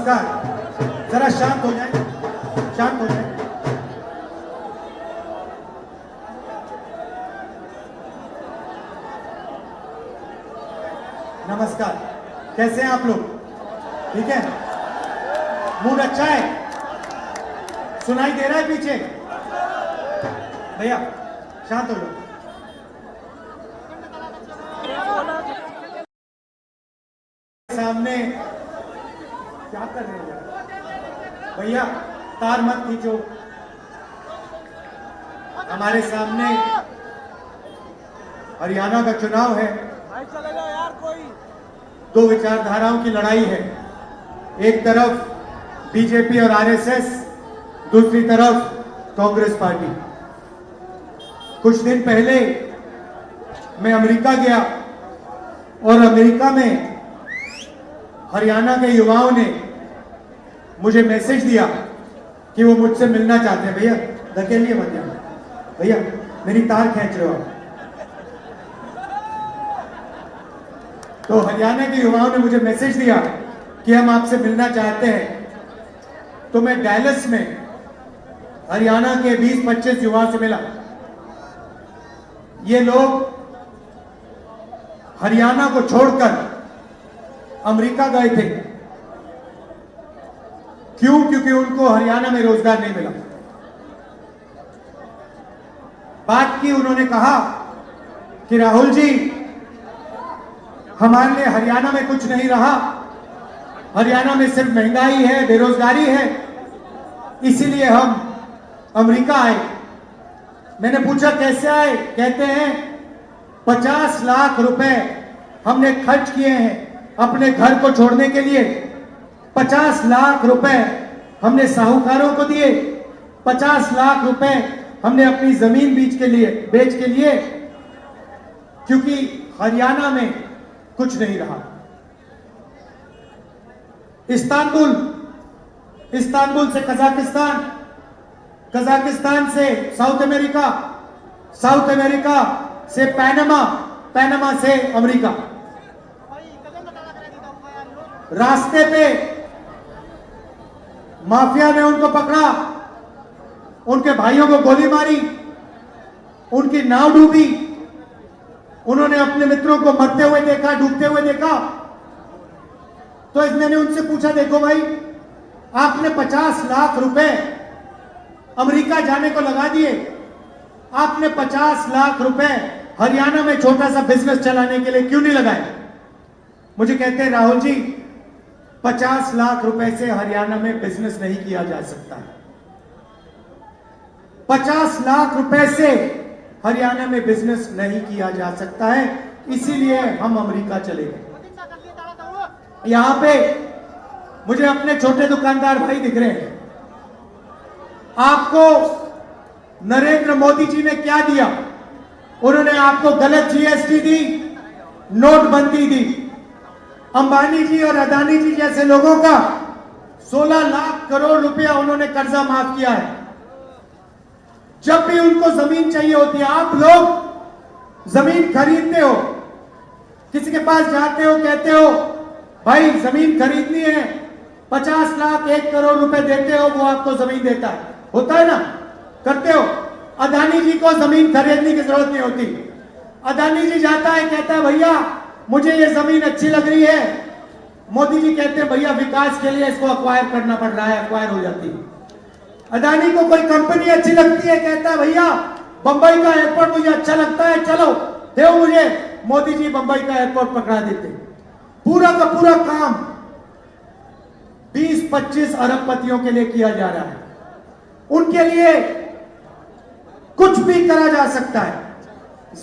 नमस्कार, जरा शांत हो जाए, शांत हो जाए। नमस्कार, कैसे हैं आप लोग? ठीक है, मूड अच्छा है? सुनाई दे रहा है पीछे? भैया शांत हो जाओ। सामने क्या कर रहे हो भैया? तार मत खींचो। हमारे सामने हरियाणा का चुनाव है। चलेगा यार कोई। दो विचारधाराओं की लड़ाई है। एक तरफ बीजेपी और आरएसएस, दूसरी तरफ कांग्रेस पार्टी। कुछ दिन पहले मैं अमेरिका गया और अमेरिका में हरियाणा के युवाओं ने मुझे मैसेज दिया कि वो मुझसे मिलना चाहते हैं। भैया धकेलिए मत जाना, भैया मेरी तार खींच रहे हो आप। तो हरियाणा के युवाओं ने मुझे मैसेज दिया कि हम आपसे मिलना चाहते हैं। तो मैं डैलस में हरियाणा के 20-25 युवाओं से मिला। ये लोग हरियाणा को छोड़कर अमेरिका गए थे। क्यों? क्योंकि उनको हरियाणा में रोजगार नहीं मिला। बात की, उन्होंने कहा कि राहुल जी, हमारे लिए हरियाणा में कुछ नहीं रहा। हरियाणा में सिर्फ महंगाई है, बेरोजगारी है, इसीलिए हम अमेरिका आए। मैंने पूछा कैसे आए? कहते हैं 50 लाख रुपए हमने खर्च किए हैं अपने घर को छोड़ने के लिए। 50 लाख रुपए हमने साहूकारों को दिए। 50 लाख रुपए हमने अपनी जमीन बेच के लिए, क्योंकि हरियाणा में कुछ नहीं रहा। इस्तांबुल से कजाकिस्तान, कजाकिस्तान से साउथ अमेरिका, साउथ अमेरिका से पैनामा से अमेरिका। रास्ते पे माफिया ने उनको पकड़ा, उनके भाइयों को गोली मारी, उनकी नाव डूबी। उन्होंने अपने मित्रों को मरते हुए देखा, डूबते हुए देखा। तो मैंने उनसे पूछा, देखो भाई, आपने 50 लाख रुपए अमेरिका जाने को लगा दिए, आपने 50 लाख रुपए हरियाणा में छोटा सा बिजनेस चलाने के लिए क्यों नहीं लगाए? मुझे कहते हैं, राहुल जी, 50 लाख रुपए से हरियाणा में बिजनेस नहीं किया जा सकता। 50 लाख रुपए से हरियाणा में बिजनेस नहीं किया जा सकता है, इसीलिए हम अमेरिका चले गए। यहां पे मुझे अपने छोटे दुकानदार भाई दिख रहे हैं। आपको नरेंद्र मोदी जी ने क्या दिया? उन्होंने आपको गलत जीएसटी दी, नोटबंदी दी। अंबानी जी और अदानी जी जैसे लोगों का 16 लाख करोड़ रुपया उन्होंने कर्जा माफ किया है। जब भी उनको जमीन चाहिए होती है, आप लोग जमीन खरीदते हो, किसी के पास जाते हो, कहते हो भाई जमीन खरीदनी है, 50 लाख 1 करोड़ रुपए देते हो, वो आपको जमीन देता है। होता है ना? करते हो। अदानी जी को जमीन खरीदने की जरूरत नहीं होती। अदानी जी जाता है, कहता है भैया मुझे ये जमीन अच्छी लग रही है। मोदी जी कहते हैं भैया विकास के लिए इसको अक्वायर करना पड़ रहा है, अक्वायर हो जाती है। अदानी को कोई कंपनी अच्छी लगती है, कहता है भैया बंबई का एयरपोर्ट मुझे अच्छा लगता है, चलो दो मुझे। मोदी जी बंबई का एयरपोर्ट पकड़ा देते। पूरा का पूरा काम 20-25 अरबपतियों के लिए किया जा रहा है। उनके लिए कुछ भी करा जा सकता है।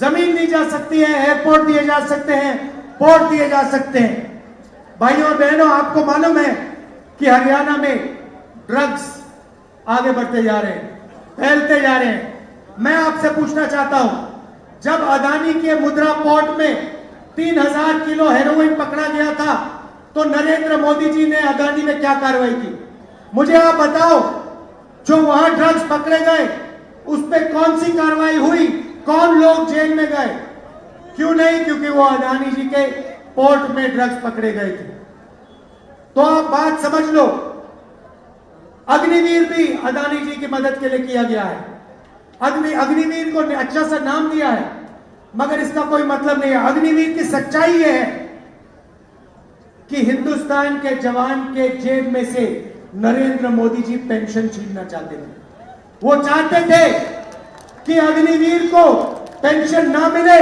जमीन दी जा सकती है, एयरपोर्ट दिए जा सकते हैं, पोर्ट दिए जा सकते हैं। भाइयों और बहनों, आपको मालूम है कि हरियाणा में ड्रग्स आगे बढ़ते जा रहे हैं, फैलते जा रहे हैं। मैं आपसे पूछना चाहता हूं, जब अदानी के मुद्रा पोर्ट में 3000 किलो हेरोइन पकड़ा गया था, तो नरेंद्र मोदी जी ने अदानी में क्या कार्रवाई की? मुझे आप बताओ। जो वहां ड्रग्स पकड़े गए उस पर कौन सी कार्रवाई हुई? कौन लोग जेल में गए? क्यों नहीं? क्योंकि वो अदानी जी के पोर्ट में ड्रग्स पकड़े गए थे। तो आप बात समझ लो। अग्निवीर भी अदानी जी की मदद के लिए किया गया है। अग्निवीर को अच्छा सा नाम दिया है, मगर इसका कोई मतलब नहीं है। अग्निवीर की सच्चाई यह है कि हिंदुस्तान के जवान के जेब में से नरेंद्र मोदी जी पेंशन छीनना चाहते थे। वो चाहते थे कि अग्निवीर को पेंशन ना मिले,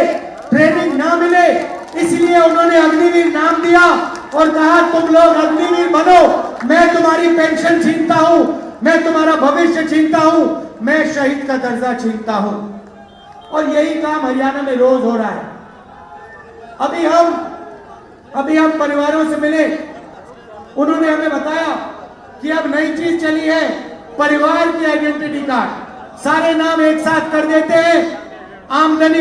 ट्रेनिंग ना मिले, इसलिए उन्होंने अग्निवीर नाम दिया और कहा तुम लोग अग्निवीर बनो, मैं तुम्हारी पेंशन छीनता हूं, मैं तुम्हारा भविष्य छीनता हूं, मैं शहीद का दर्जा छीनता हूं। और यही काम हरियाणा में रोज हो रहा है। अभी हम परिवारों से मिले, उन्होंने हमें बताया कि अब नई चीज चली है, परिवार की आइडेंटिटी कार्ड। सारे नाम एक साथ कर देते हैं, आमदनी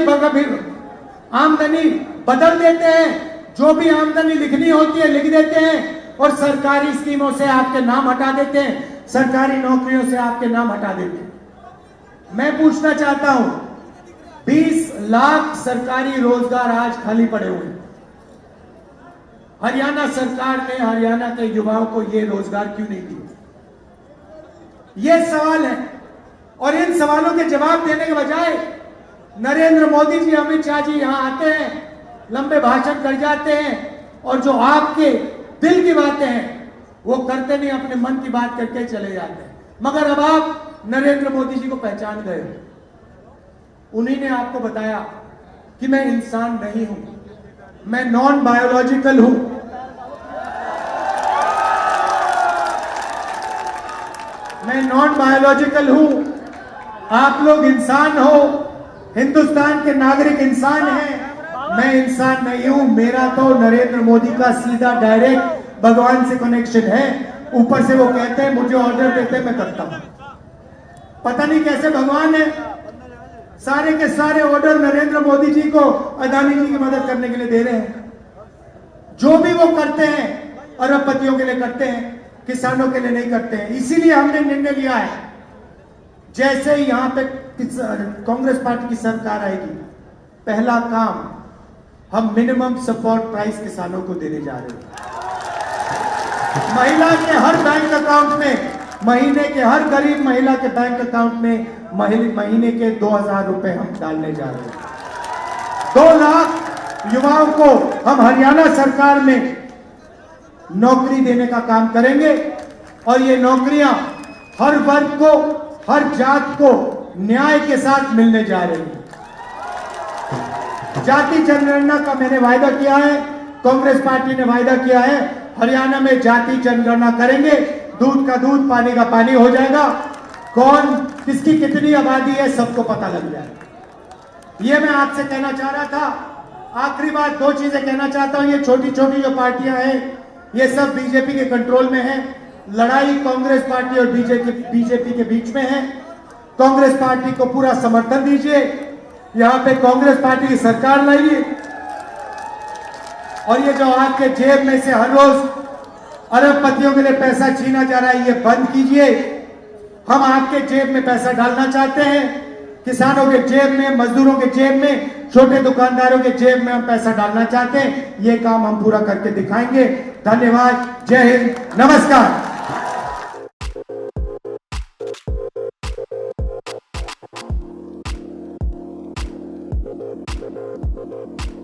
बदल देते हैं, जो भी आमदनी लिखनी होती है लिख देते हैं और सरकारी स्कीमों से आपके नाम हटा देते हैं, सरकारी नौकरियों से आपके नाम हटा देते हैं। मैं पूछना चाहता हूं, 20 लाख सरकारी रोजगार आज खाली पड़े हुए हैं। हरियाणा सरकार ने हरियाणा के युवाओं को यह रोजगार क्यों नहीं दिए? यह सवाल है। और इन सवालों के जवाब देने के बजाय नरेंद्र मोदी जी, अमित शाह जी यहां आते हैं, लंबे भाषण कर जाते हैं और जो आपके दिल की बातें हैं वो करते नहीं, अपने मन की बात करके चले जाते हैं। मगर अब आप नरेंद्र मोदी जी को पहचान गए। उन्हीं ने आपको बताया कि मैं इंसान नहीं हूं, मैं नॉन बायोलॉजिकल हूं। मैं नॉन बायोलॉजिकल हूं, आप लोग इंसान हो, हिंदुस्तान के नागरिक इंसान हैं, मैं इंसान नहीं हूं। मेरा तो नरेंद्र मोदी का सीधा डायरेक्ट भगवान से कनेक्शन है। ऊपर से वो कहते हैं, मुझे ऑर्डर देते हैं, मैं करता हूं। पता नहीं कैसे भगवान है, सारे के सारे ऑर्डर नरेंद्र मोदी जी को अदानी जी की मदद करने के लिए दे रहे हैं। जो भी वो करते हैं अरबपतियों के लिए करते हैं, किसानों के लिए नहीं करते हैं। इसीलिए हमने निर्णय लिया है, जैसे ही यहां पे कांग्रेस पार्टी की सरकार आएगी, पहला काम हम मिनिमम सपोर्ट प्राइस किसानों को देने जा रहे हैं। महिला के हर बैंक अकाउंट में, महीने के हर गरीब महिला के बैंक अकाउंट में महीने के 2000 रुपए हम डालने जा रहे हैं। 2 लाख युवाओं को हम हरियाणा सरकार में नौकरी देने का काम करेंगे और ये नौकरियां हर वर्ग को, हर जात को न्याय के साथ मिलने जा रही है। जाति जनगणना का मैंने वायदा किया है, कांग्रेस पार्टी ने वायदा किया है, हरियाणा में जाति जनगणना करेंगे, दूध का दूध, पानी का पानी हो जाएगा। कौन किसकी कितनी आबादी है सबको पता लग जाएगा। ये मैं आपसे कहना चाह रहा था। आखिरी बात, 2 चीजें कहना चाहता हूं। ये छोटी छोटी जो पार्टियां हैं ये सब बीजेपी के कंट्रोल में है। लड़ाई कांग्रेस पार्टी और बीजेपी के बीच में है। कांग्रेस पार्टी को पूरा समर्थन दीजिए, यहां पे कांग्रेस पार्टी की सरकार लाइए और ये जो आपके जेब में से हर रोज अरबपतियों के लिए पैसा छीना जा रहा है, ये बंद कीजिए। हम आपके जेब में पैसा डालना चाहते हैं, किसानों के जेब में, मजदूरों के जेब में, छोटे दुकानदारों के जेब में हम पैसा डालना चाहते हैं। ये काम हम पूरा करके दिखाएंगे। धन्यवाद, जय हिंद, नमस्कार। Thank you.